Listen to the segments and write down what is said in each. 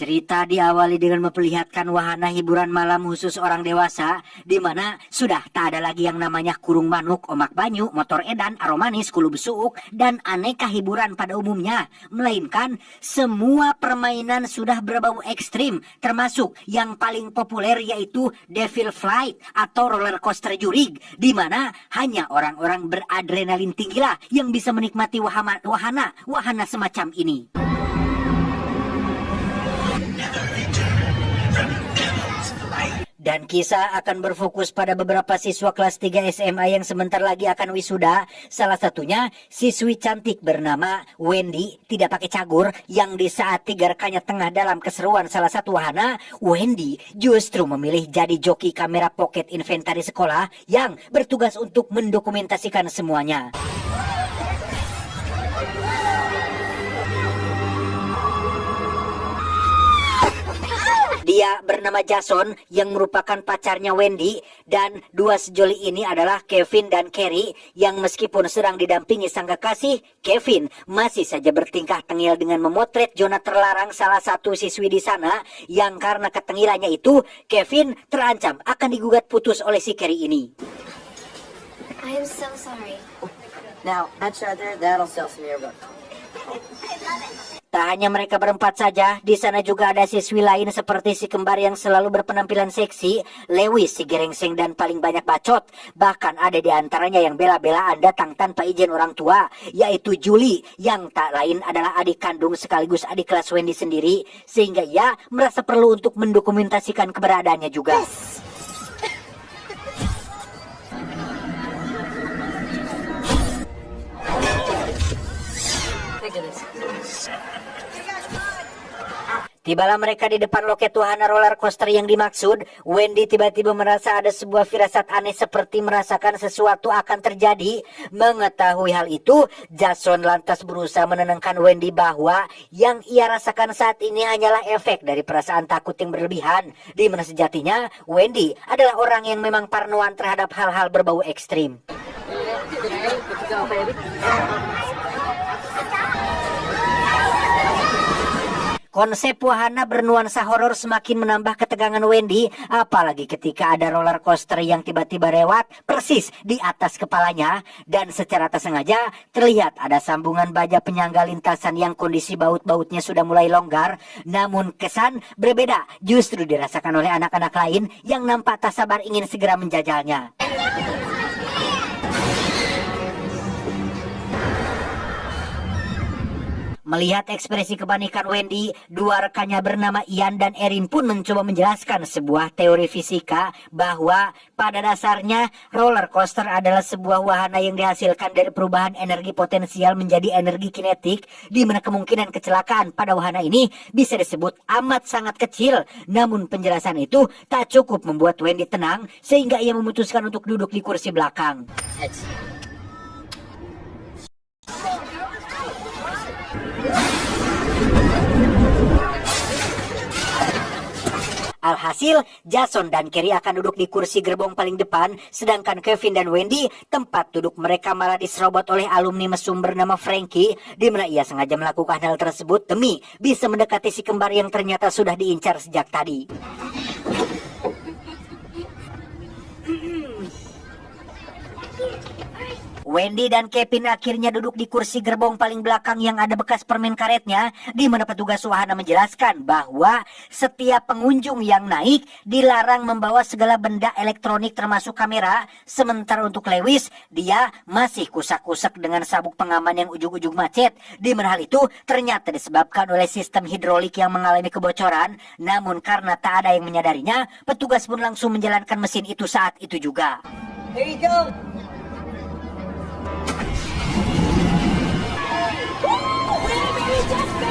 Cerita diawali dengan memperlihatkan wahana hiburan malam khusus orang dewasa, di mana sudah tak ada lagi yang namanya kurung manuk, omak banyu, motor edan, aromanis, kulu besuk, dan aneka hiburan pada umumnya. Melainkan semua permainan sudah berbau ekstrim, termasuk yang paling populer yaitu Devil Flight atau roller coaster jurig, di mana hanya orang-orang beradrenalin tinggilah yang bisa menikmati wahana semacam ini. Dan kisah akan berfokus pada beberapa siswa kelas 3 SMA yang sebentar lagi akan wisuda. Salah satunya siswi cantik bernama Wendy, tidak pakai cagur, yang di saat tiga rekannya tengah dalam keseruan salah satu wahana, Wendy justru memilih jadi joki kamera pocket inventaris sekolah yang bertugas untuk mendokumentasikan semuanya. Dia bernama Jason yang merupakan pacarnya Wendy, dan dua sejoli ini adalah Kevin dan Carrie yang meskipun sedang didampingi sang kekasih, Kevin masih saja bertingkah tengil dengan memotret zona terlarang salah satu siswi di sana yang karena ketengilannya itu, Kevin terancam akan digugat putus oleh si Carrie ini. I am so sorry. Now, that's other, that'll sell some earbuds. Tak hanya mereka berempat saja, di sana juga ada siswi lain seperti si kembar yang selalu berpenampilan seksi, Lewis si gerengseng dan paling banyak bacot. Bahkan ada di antaranya yang bela-belaan datang tanpa izin orang tua, yaitu Julie, yang tak lain adalah adik kandung sekaligus adik kelas Wendy sendiri, sehingga ia merasa perlu untuk mendokumentasikan keberadaannya juga. Tibalah mereka di depan loket wahana roller coaster yang dimaksud. Wendy tiba-tiba merasa ada sebuah firasat aneh seperti merasakan sesuatu akan terjadi. Mengetahui hal itu, Jason lantas berusaha menenangkan Wendy bahwa yang ia rasakan saat ini hanyalah efek dari perasaan takut yang berlebihan. Di mana sejatinya, Wendy adalah orang yang memang parnoan terhadap hal-hal berbau ekstrim. Konsep wahana bernuansa horor semakin menambah ketegangan Wendy, apalagi ketika ada roller coaster yang tiba-tiba lewat persis di atas kepalanya, dan secara tak sengaja terlihat ada sambungan baja penyangga lintasan yang kondisi baut-bautnya sudah mulai longgar. Namun kesan berbeda justru dirasakan oleh anak-anak lain yang nampak tak sabar ingin segera menjajalnya. Melihat ekspresi kepanikan Wendy, dua rekannya bernama Ian dan Erin pun mencoba menjelaskan sebuah teori fisika bahwa pada dasarnya roller coaster adalah sebuah wahana yang dihasilkan dari perubahan energi potensial menjadi energi kinetik, di mana kemungkinan kecelakaan pada wahana ini bisa disebut amat sangat kecil. Namun penjelasan itu tak cukup membuat Wendy tenang sehingga ia memutuskan untuk duduk di kursi belakang. Alhasil, Jason dan Carrie akan duduk di kursi gerbong paling depan, sedangkan Kevin dan Wendy, tempat duduk mereka malah diserobot oleh alumni mesum bernama Frankie, di mana ia sengaja melakukan hal tersebut demi bisa mendekati si kembar yang ternyata sudah diincar sejak tadi. Wendy dan Kevin akhirnya duduk di kursi gerbong paling belakang yang ada bekas permen karetnya, di mana petugas wahana menjelaskan bahwa setiap pengunjung yang naik dilarang membawa segala benda elektronik termasuk kamera. Sementara untuk Lewis, dia masih kusak-kusak dengan sabuk pengaman yang ujung-ujung macet, di mana hal itu ternyata disebabkan oleh sistem hidrolik yang mengalami kebocoran. Namun karena tak ada yang menyadarinya, petugas pun langsung menjalankan mesin itu saat itu juga. Here you go.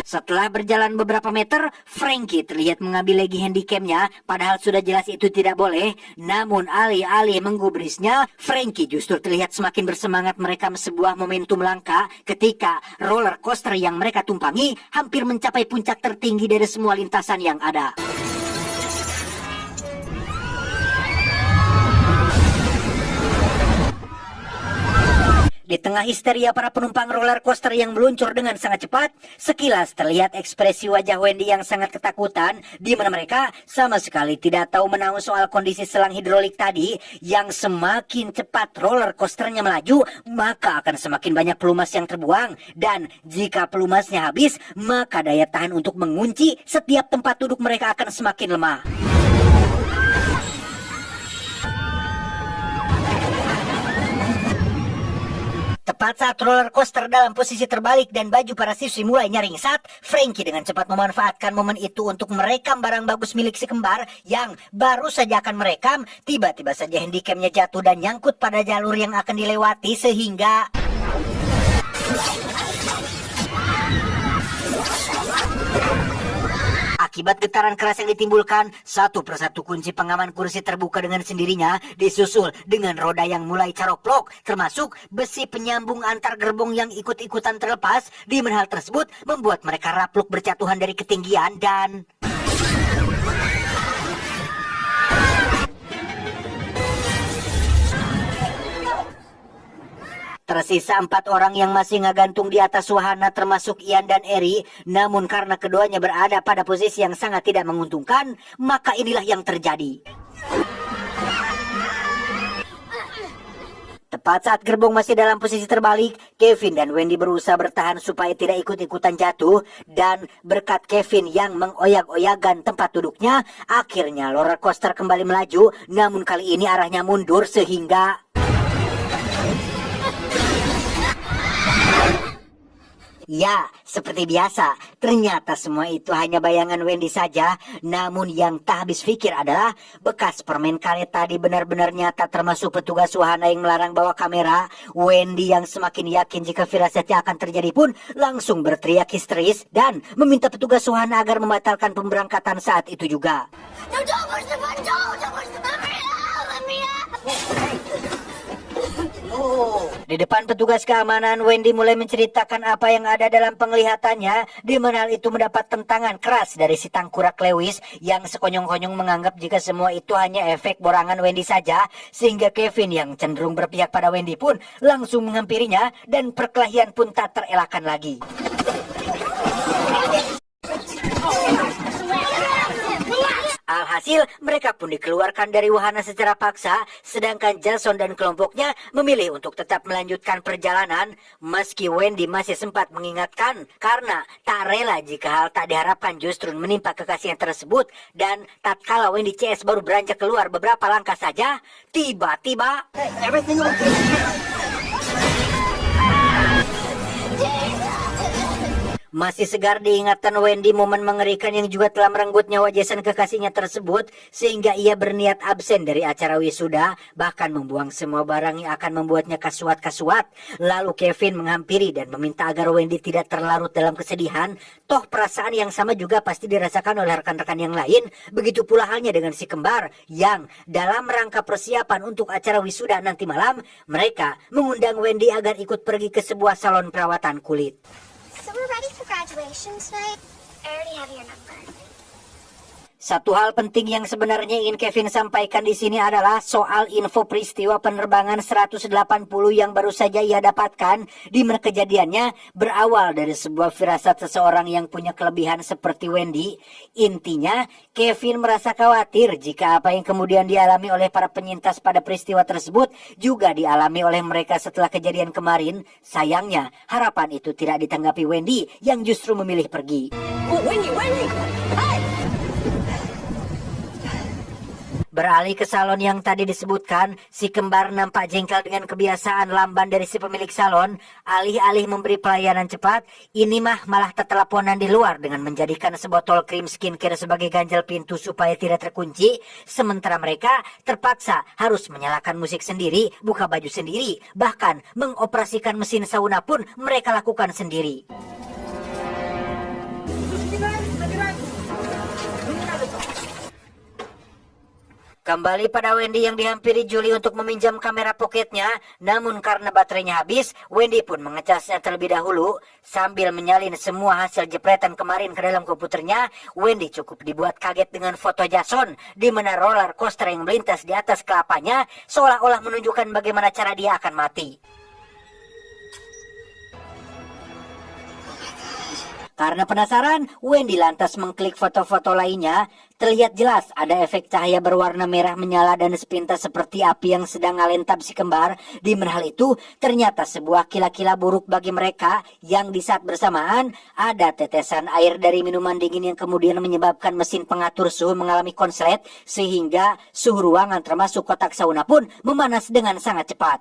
Setelah berjalan beberapa meter, Frankie terlihat mengambil lagi handycamnya, padahal sudah jelas itu tidak boleh. Namun alih-alih menggubrisnya, Frankie justru terlihat semakin bersemangat merekam sebuah momentum langka ketika roller coaster yang mereka tumpangi hampir mencapai puncak tertinggi dari semua lintasan yang ada. Di tengah histeria para penumpang roller coaster yang meluncur dengan sangat cepat, sekilas terlihat ekspresi wajah Wendy yang sangat ketakutan, di mana mereka sama sekali tidak tahu menahu soal kondisi selang hidrolik tadi, yang semakin cepat roller coasternya melaju, maka akan semakin banyak pelumas yang terbuang, dan jika pelumasnya habis, maka daya tahan untuk mengunci setiap tempat duduk mereka akan semakin lemah. Tepat saat roller coaster dalam posisi terbalik dan baju para siswi mulai nyaring sat, Frankie dengan cepat memanfaatkan momen itu untuk merekam barang bagus milik si kembar yang baru saja akan merekam. Tiba-tiba saja handycamnya jatuh dan nyangkut pada jalur yang akan dilewati sehingga akibat getaran keras yang ditimbulkan, satu persatu kunci pengaman kursi terbuka dengan sendirinya, disusul dengan roda yang mulai caroplok, termasuk besi penyambung antar gerbong yang ikut-ikutan terlepas. Di mana hal tersebut membuat mereka rapluk berjatuhan dari ketinggian dan tersisa 4 orang yang masih ngagantung di atas wahana, termasuk Ian dan Eri. Namun karena keduanya berada pada posisi yang sangat tidak menguntungkan, maka inilah yang terjadi. Tepat saat gerbong masih dalam posisi terbalik, Kevin dan Wendy berusaha bertahan supaya tidak ikut-ikutan jatuh. Dan berkat Kevin yang mengoyak-oyakan tempat duduknya, akhirnya roller coaster kembali melaju. Namun kali ini arahnya mundur sehingga ya, seperti biasa, ternyata semua itu hanya bayangan Wendy saja. Namun yang tak habis pikir adalah bekas permen karet tadi benar-benar nyata, termasuk petugas wahana yang melarang bawa kamera. Wendy yang semakin yakin jika firasatnya akan terjadi pun langsung berteriak histeris dan meminta petugas wahana agar membatalkan pemberangkatan saat itu juga. Don't push the button! Don't push the button! Let me out! Di depan petugas keamanan, Wendy mulai menceritakan apa yang ada dalam penglihatannya, di mana hal itu mendapat tentangan keras dari si tangkurak Lewis yang sekonyong-konyong menganggap jika semua itu hanya efek borangan Wendy saja, sehingga Kevin yang cenderung berpihak pada Wendy pun langsung menghampirinya dan perkelahian pun tak terelakkan lagi. Alhasil, mereka pun dikeluarkan dari wahana secara paksa, sedangkan Jason dan kelompoknya memilih untuk tetap melanjutkan perjalanan, meski Wendy masih sempat mengingatkan karena tak rela jika hal tak diharapkan justru menimpa kekasihnya tersebut. Dan tatkala Wendy CS baru beranjak keluar beberapa langkah saja, tiba-tiba masih segar diingatan Wendy momen mengerikan yang juga telah merenggut nyawa Jason kekasihnya tersebut, sehingga ia berniat absen dari acara wisuda, bahkan membuang semua barang yang akan membuatnya kasuat-kasuat. Lalu Kevin menghampiri dan meminta agar Wendy tidak terlarut dalam kesedihan, toh perasaan yang sama juga pasti dirasakan oleh rekan-rekan yang lain. Begitu pula halnya dengan si kembar yang dalam rangka persiapan untuk acara wisuda nanti malam, mereka mengundang Wendy agar ikut pergi ke sebuah salon perawatan kulit. So we're ready for graduation tonight? I already have your number. Satu hal penting yang sebenarnya ingin Kevin sampaikan di sini adalah soal info peristiwa penerbangan 180 yang baru saja ia dapatkan, di mana kejadiannya berawal dari sebuah firasat seseorang yang punya kelebihan seperti Wendy. Intinya, Kevin merasa khawatir jika apa yang kemudian dialami oleh para penyintas pada peristiwa tersebut juga dialami oleh mereka setelah kejadian kemarin. Sayangnya, harapan itu tidak ditanggapi Wendy yang justru memilih pergi. Oh, Wendy! Hey! Beralih ke salon yang tadi disebutkan, si kembar nampak jengkel dengan kebiasaan lamban dari si pemilik salon. Alih-alih memberi pelayanan cepat, ini mah malah teteleponan di luar dengan menjadikan sebotol krim skincare sebagai ganjal pintu supaya tidak terkunci. Sementara mereka terpaksa harus menyalakan musik sendiri, buka baju sendiri, bahkan mengoperasikan mesin sauna pun mereka lakukan sendiri. Kembali pada Wendy yang dihampiri Julie untuk meminjam kamera pocketnya, namun karena baterainya habis, Wendy pun mengecasnya terlebih dahulu. Sambil menyalin semua hasil jepretan kemarin ke dalam komputernya, Wendy cukup dibuat kaget dengan foto Jason, di mana roller coaster yang melintas di atas kelapanya seolah-olah menunjukkan bagaimana cara dia akan mati. Karena penasaran, Wendy lantas mengklik foto-foto lainnya. Terlihat jelas ada efek cahaya berwarna merah menyala dan sepintas seperti api yang sedang ngalentab si kembar. Di mana hal itu ternyata sebuah kila-kila buruk bagi mereka yang di saat bersamaan ada tetesan air dari minuman dingin yang kemudian menyebabkan mesin pengatur suhu mengalami konslet sehingga suhu ruangan termasuk kotak sauna pun memanas dengan sangat cepat.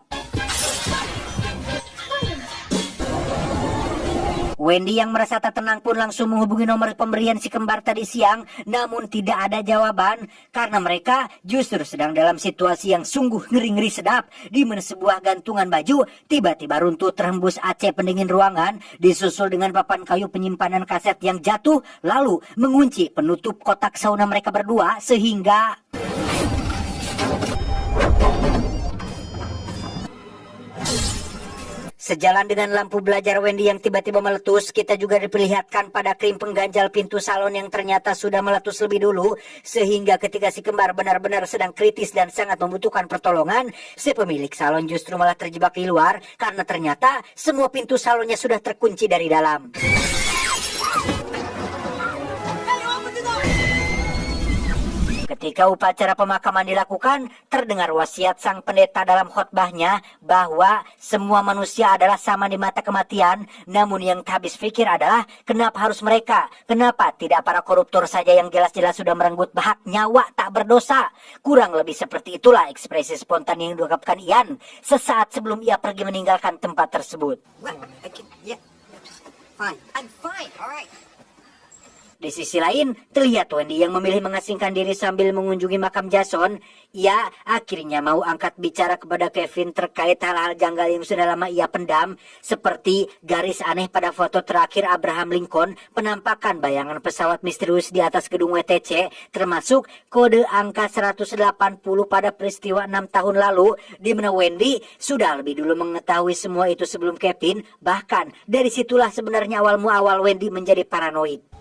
Wendy yang merasa tak tenang pun langsung menghubungi nomor pemberian si kembar tadi siang, namun tidak ada jawaban karena mereka justru sedang dalam situasi yang sungguh ngeri-ngeri sedap, di mana sebuah gantungan baju tiba-tiba runtuh terhembus AC pendingin ruangan, disusul dengan papan kayu penyimpanan kaset yang jatuh lalu mengunci penutup kotak sauna mereka berdua sehingga sejalan dengan lampu belajar Wendy yang tiba-tiba meletus, kita juga diperlihatkan pada krim pengganjal pintu salon yang ternyata sudah meletus lebih dulu, sehingga ketika si kembar benar-benar sedang kritis dan sangat membutuhkan pertolongan, si pemilik salon justru malah terjebak di luar karena ternyata semua pintu salonnya sudah terkunci dari dalam. Ketika upacara pemakaman dilakukan, terdengar wasiat sang pendeta dalam khotbahnya bahwa semua manusia adalah sama di mata kematian, namun yang tak habis pikir adalah kenapa harus mereka? Kenapa tidak para koruptor saja yang jelas-jelas sudah merenggut hak nyawa tak berdosa? Kurang lebih seperti itulah ekspresi spontan yang diungkapkan Ian sesaat sebelum ia pergi meninggalkan tempat tersebut. Fine. I'm fine. All right. Di sisi lain, terlihat Wendy yang memilih mengasingkan diri sambil mengunjungi makam Jason. Ia akhirnya mau angkat bicara kepada Kevin terkait hal-hal janggal yang sudah lama ia pendam, seperti garis aneh pada foto terakhir Abraham Lincoln, penampakan bayangan pesawat misterius di atas gedung WTC, termasuk kode angka 180 pada peristiwa 6 tahun lalu, di mana Wendy sudah lebih dulu mengetahui semua itu sebelum Kevin. Bahkan dari situlah sebenarnya awal Wendy menjadi paranoid.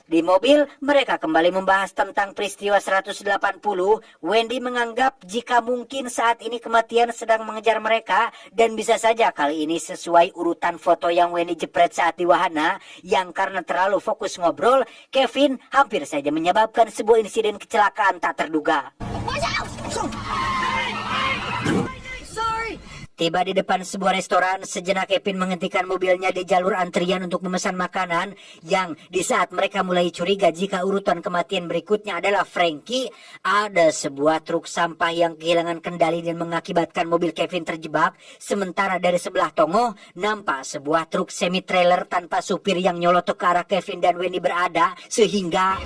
Di mobil, mereka kembali membahas tentang peristiwa 180. Wendy menganggap jika mungkin saat ini kematian sedang mengejar mereka, dan bisa saja kali ini sesuai urutan foto yang Wendy jepret saat di wahana, yang karena terlalu fokus ngobrol, Kevin hampir saja menyebabkan sebuah insiden kecelakaan tak terduga. Tiba di depan sebuah restoran, sejenak Kevin menghentikan mobilnya di jalur antrian untuk memesan makanan, yang di saat mereka mulai curiga jika urutan kematian berikutnya adalah Frankie, ada sebuah truk sampah yang kehilangan kendali dan mengakibatkan mobil Kevin terjebak, sementara dari sebelah tongo nampak sebuah truk semi-trailer tanpa supir yang nyolotok ke arah Kevin dan Wendy berada, sehingga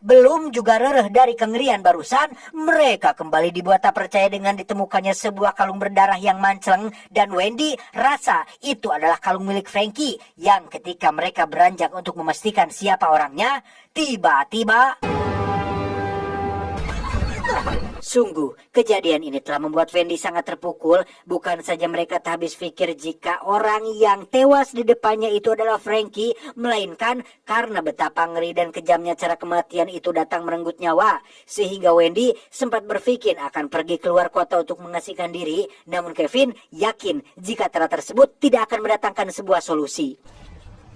belum juga rereh dari kengerian barusan, mereka kembali dibuat tak percaya dengan ditemukannya sebuah kalung berdarah yang mancleng, dan Wendy rasa itu adalah kalung milik Frankie, yang ketika mereka beranjak untuk memastikan siapa orangnya, tiba-tiba sungguh, kejadian ini telah membuat Wendy sangat terpukul. Bukan saja mereka tak habis pikir jika orang yang tewas di depannya itu adalah Frankie, melainkan karena betapa ngeri dan kejamnya cara kematian itu datang merenggut nyawa, sehingga Wendy sempat berpikir akan pergi keluar kota untuk mengasingkan diri. Namun Kevin yakin jika cara tersebut tidak akan mendatangkan sebuah solusi.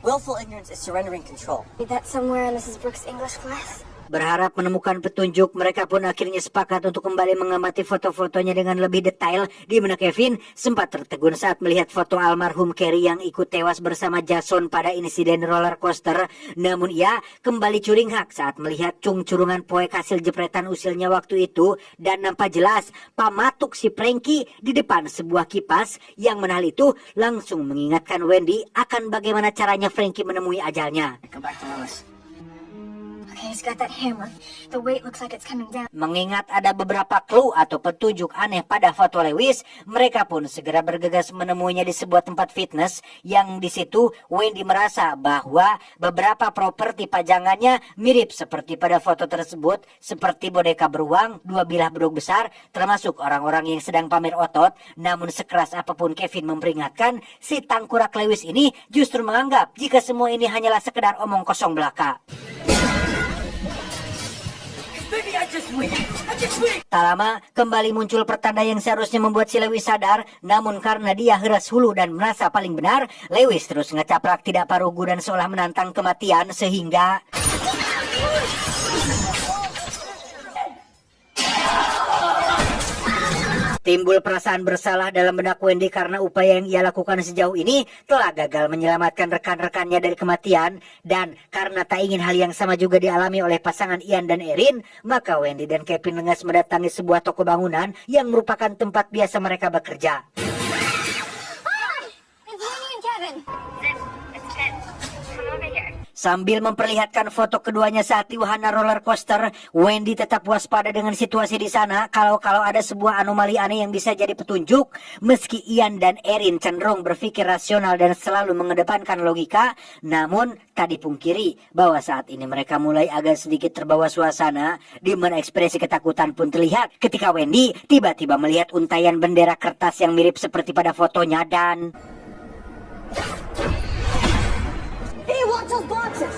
Willful ignorance is surrendering control. Read that somewhere in Mrs. Brooks' English class. Berharap menemukan petunjuk, mereka pun akhirnya sepakat untuk kembali mengamati foto-fotonya dengan lebih detail, di mana Kevin sempat tertegun saat melihat foto almarhum Carrie yang ikut tewas bersama Jason pada insiden roller coaster. Namun ia kembali curing hak saat melihat curungan poek hasil jepretan usilnya waktu itu, dan nampak jelas pamatuk si Frankie di depan sebuah kipas, yang mana hal itu langsung mengingatkan Wendy akan bagaimana caranya Frankie menemui ajalnya. Come back to Lois. Okay, he's got that hammer. The weight looks like it's coming down. Mengingat ada beberapa clue atau petunjuk aneh pada foto Lewis, mereka pun segera bergegas menemuinya di sebuah tempat fitness, yang di situ Wendy merasa bahwa beberapa properti pajangannya mirip seperti pada foto tersebut, seperti boneka beruang, dua bilah bedug besar, termasuk orang-orang yang sedang pamer otot. Namun sekeras apapun Kevin memperingatkan, si tangkurak Lewis ini justru menganggap jika semua ini hanyalah sekedar omong kosong belaka. Baby, I Tak lama, kembali muncul pertanda yang seharusnya membuat si Lewis sadar, namun karena dia heras hulu dan merasa paling benar, Lewis terus ngecaprak tidak parugu dan seolah menantang kematian sehingga... Timbul perasaan bersalah dalam benak Wendy karena upaya yang ia lakukan sejauh ini telah gagal menyelamatkan rekan-rekannya dari kematian. Dan karena tak ingin hal yang sama juga dialami oleh pasangan Ian dan Erin, maka Wendy dan Kevin lengas mendatangi sebuah toko bangunan yang merupakan tempat biasa mereka bekerja. Hi! It's Winnie and Kevin. It's Ted. Come over here. Sambil memperlihatkan foto keduanya saat di wahana roller coaster, Wendy tetap waspada dengan situasi di sana kalau ada sebuah anomali aneh yang bisa jadi petunjuk. Meski Ian dan Erin cenderung berpikir rasional dan selalu mengedepankan logika, namun tak dipungkiri bahwa saat ini mereka mulai agak sedikit terbawa suasana, di mana ekspresi ketakutan pun terlihat ketika Wendy tiba-tiba melihat untaian bendera kertas yang mirip seperti pada fotonya dan... Hey, watch those boxes!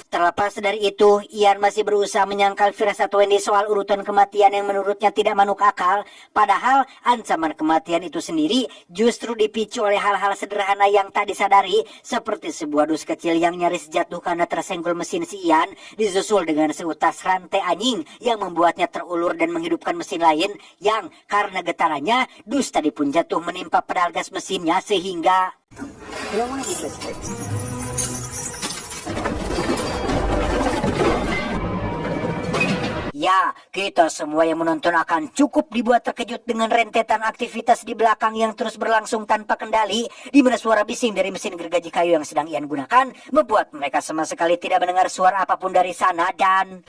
Terlepas dari itu, Ian masih berusaha menyangkal firasat Wendy soal urutan kematian yang menurutnya tidak manuk akal. Padahal ancaman kematian itu sendiri justru dipicu oleh hal-hal sederhana yang tak disadari, seperti sebuah dus kecil yang nyaris jatuh karena tersenggol mesin si Ian, disusul dengan seutas rantai anjing yang membuatnya terulur dan menghidupkan mesin lain yang karena getarannya dus tadi pun jatuh menimpa pedal gas mesinnya sehingga... You don't want to eat this cake. Ya, kita semua yang menonton akan cukup dibuat terkejut dengan rentetan aktivitas di belakang yang terus berlangsung tanpa kendali, di mana suara bising dari mesin gergaji kayu yang sedang Ian gunakan membuat mereka sama sekali tidak mendengar suara apapun dari sana dan...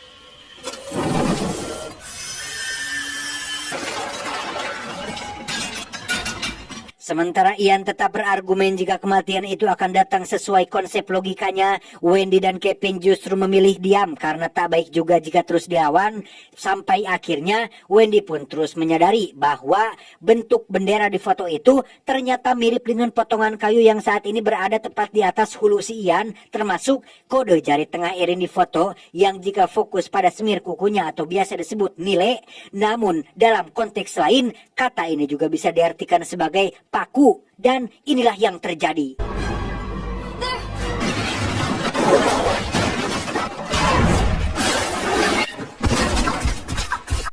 Sementara Ian tetap berargumen jika kematian itu akan datang sesuai konsep logikanya, Wendy dan Kevin justru memilih diam karena tak baik juga jika terus dilawan. Sampai akhirnya Wendy pun terus menyadari bahwa bentuk bendera di foto itu ternyata mirip dengan potongan kayu yang saat ini berada tepat di atas hulu si Ian, termasuk kode jari tengah Erin di foto yang jika fokus pada semir kukunya atau biasa disebut nile. Namun dalam konteks lain, kata ini juga bisa diartikan sebagai paku, dan inilah yang terjadi.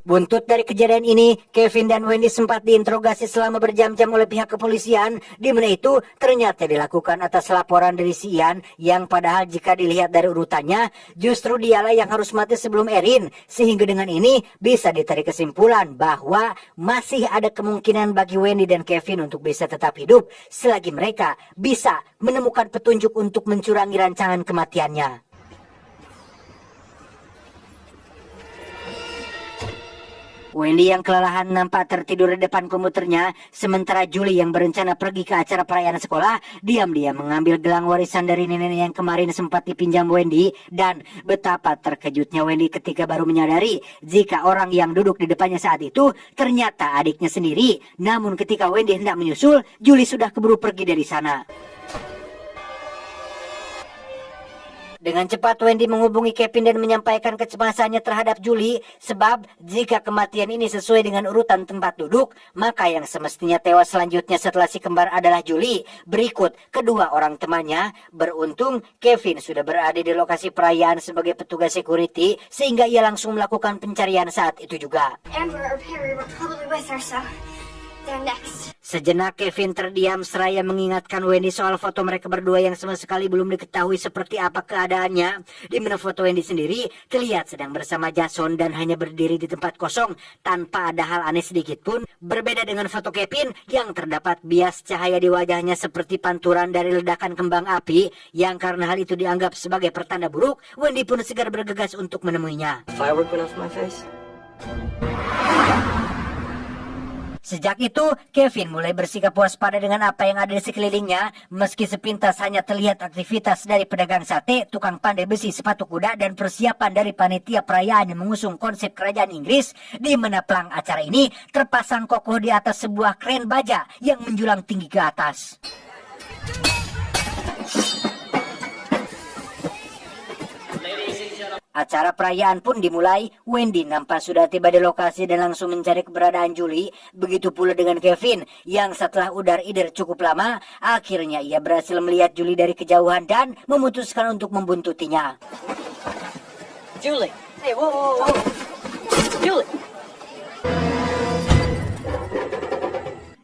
Buntut dari kejadian ini, Kevin dan Wendy sempat diinterogasi selama berjam-jam oleh pihak kepolisian, di mana itu ternyata dilakukan atas laporan dari si Ian, yang padahal jika dilihat dari urutannya, justru dialah yang harus mati sebelum Erin, sehingga dengan ini bisa ditarik kesimpulan bahwa masih ada kemungkinan bagi Wendy dan Kevin untuk bisa tetap hidup, selagi mereka bisa menemukan petunjuk untuk mencurangi rancangan kematiannya. Wendy yang kelelahan nampak tertidur di depan komputernya, sementara Julie yang berencana pergi ke acara perayaan sekolah, diam-diam mengambil gelang warisan dari nenek yang kemarin sempat dipinjam Wendy, dan betapa terkejutnya Wendy ketika baru menyadari jika orang yang duduk di depannya saat itu ternyata adiknya sendiri. Namun ketika Wendy hendak menyusul, Julie sudah keburu pergi dari sana. Dengan cepat Wendy menghubungi Kevin dan menyampaikan kecemasannya terhadap Julie, sebab jika kematian ini sesuai dengan urutan tempat duduk, maka yang semestinya tewas selanjutnya setelah si kembar adalah Julie. Berikut kedua orang temannya. Beruntung Kevin sudah berada di lokasi perayaan sebagai petugas security, sehingga ia langsung melakukan pencarian saat itu juga. Amber or Perry were probably with her, so they're next. Sejenak Kevin terdiam seraya mengingatkan Wendy soal foto mereka berdua yang sama sekali belum diketahui seperti apa keadaannya, di mana foto Wendy sendiri terlihat sedang bersama Jason dan hanya berdiri di tempat kosong tanpa ada hal aneh sedikit pun. Berbeda dengan foto Kevin yang terdapat bias cahaya di wajahnya seperti pantulan dari ledakan kembang api, yang karena hal itu dianggap sebagai pertanda buruk, Wendy pun segera bergegas untuk menemuinya. Firework went off my face. Sejak itu, Kevin mulai bersikap waspada dengan apa yang ada di sekelilingnya, meski sepintas hanya terlihat aktivitas dari pedagang sate, tukang pandai besi, sepatu kuda, dan persiapan dari panitia perayaan yang mengusung konsep kerajaan Inggris, di mana pelang acara ini terpasang kokoh di atas sebuah kren baja yang menjulang tinggi ke atas. Acara perayaan pun dimulai. Wendy nampak sudah tiba di lokasi dan langsung mencari keberadaan Julie. Begitu pula dengan Kevin yang setelah udar-ider cukup lama, akhirnya ia berhasil melihat Julie dari kejauhan dan memutuskan untuk membuntutinya. Julie. Hey, whoa, whoa, whoa. Julie.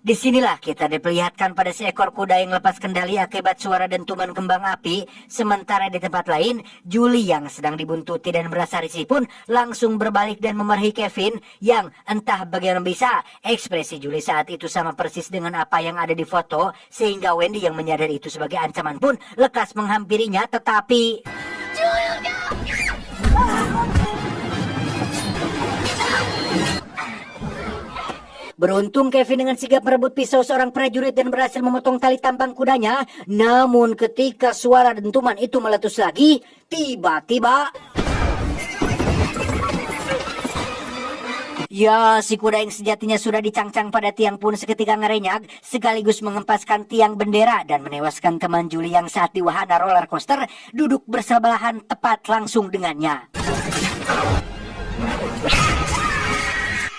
Disinilah kita diperlihatkan pada seekor kuda yang lepas kendali akibat suara dentuman kembang api. Sementara di tempat lain, Julie yang sedang dibuntuti dan merasa risih pun langsung berbalik dan memarahi Kevin yang entah bagaimana bisa. Ekspresi Julie saat itu sama persis dengan apa yang ada di foto, sehingga Wendy yang menyadari itu sebagai ancaman pun lekas menghampirinya, tetapi... Beruntung Kevin dengan sigap merebut pisau seorang prajurit dan berhasil memotong tali tampang kudanya. Namun ketika suara dentuman itu meletus lagi, tiba-tiba... Ya, si kuda yang sejatinya sudah dicangcang pada tiang pun seketika ngerenyag, sekaligus mengempaskan tiang bendera dan menewaskan teman Julie yang saat di wahana roller coaster duduk bersebelahan tepat langsung dengannya.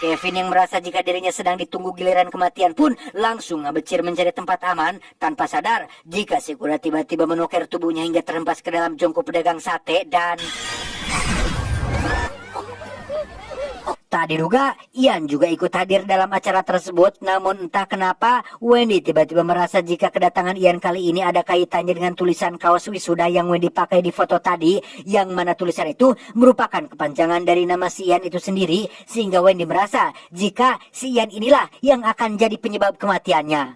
Kevin yang merasa jika dirinya sedang ditunggu giliran kematian pun langsung ngebecir mencari tempat aman tanpa sadar jika si kuda tiba-tiba menukir tubuhnya hingga terhempas ke dalam jongkok pedagang sate dan... Tak diduga, Ian juga ikut hadir dalam acara tersebut. Namun entah kenapa, Wendy tiba-tiba merasa jika kedatangan Ian kali ini ada kaitannya dengan tulisan kaos wisuda yang Wendy pakai di foto tadi, yang mana tulisan itu merupakan kepanjangan dari nama si Ian itu sendiri, sehingga Wendy merasa jika si Ian inilah yang akan jadi penyebab kematiannya.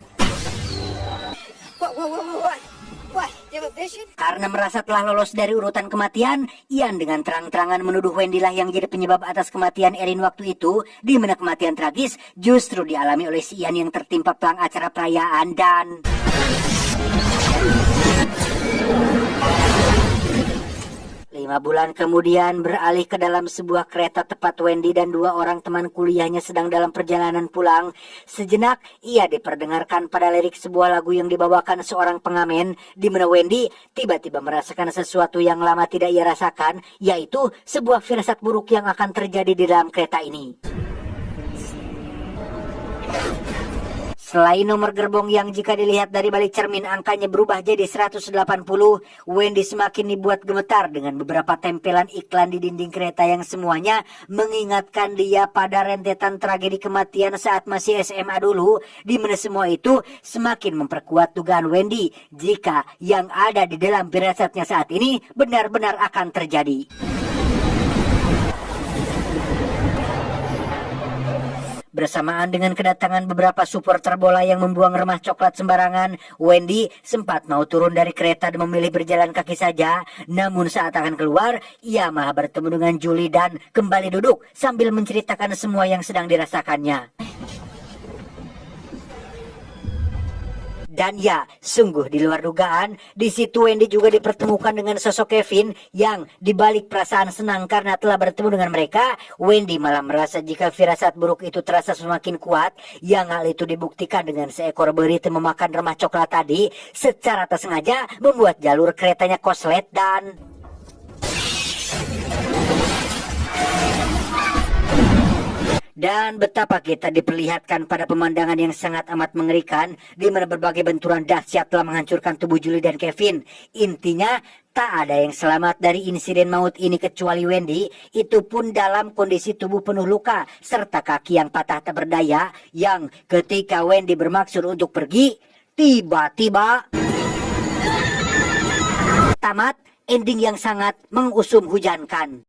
What? You have a vision? Karena merasa telah lolos dari urutan kematian, Ian dengan terang-terangan menuduh Wendy lah yang jadi penyebab atas kematian Erin waktu itu, di mana kematian tragis justru dialami oleh si Ian yang tertimpa pelang acara perayaan dan... 5 bulan kemudian beralih ke dalam sebuah kereta tepat Wendy dan 2 orang teman kuliahnya sedang dalam perjalanan pulang. Sejenak ia diperdengarkan pada lirik sebuah lagu yang dibawakan seorang pengamen, di mana Wendy tiba-tiba merasakan sesuatu yang lama tidak ia rasakan, yaitu sebuah firasat buruk yang akan terjadi di dalam kereta ini. Selain nomor gerbong yang jika dilihat dari balik cermin angkanya berubah jadi 180, Wendy semakin dibuat gemetar dengan beberapa tempelan iklan di dinding kereta yang semuanya mengingatkan dia pada rentetan tragedi kematian saat masih SMA dulu, di mana semua itu semakin memperkuat dugaan Wendy jika yang ada di dalam firasatnya saat ini benar-benar akan terjadi. Bersamaan dengan kedatangan beberapa supporter bola yang membuang remah coklat sembarangan, Wendy sempat mau turun dari kereta dan memilih berjalan kaki saja. Namun saat akan keluar, ia malah bertemu dengan Julie dan kembali duduk sambil menceritakan semua yang sedang dirasakannya. Dan ya, sungguh di luar dugaan, di situ Wendy juga dipertemukan dengan sosok Kevin yang dibalik perasaan senang karena telah bertemu dengan mereka, Wendy malah merasa jika firasat buruk itu terasa semakin kuat, yang hal itu dibuktikan dengan seekor berit yang memakan remah coklat tadi secara tak sengaja membuat jalur keretanya koslet dan... Dan betapa kita diperlihatkan pada pemandangan yang sangat amat mengerikan, di mana berbagai benturan dahsyat telah menghancurkan tubuh Julie dan Kevin. Intinya, tak ada yang selamat dari insiden maut ini kecuali Wendy, itu pun dalam kondisi tubuh penuh luka, serta kaki yang patah tak berdaya, yang ketika Wendy bermaksud untuk pergi, tiba-tiba... tamat, ending yang sangat mengusum hujankan.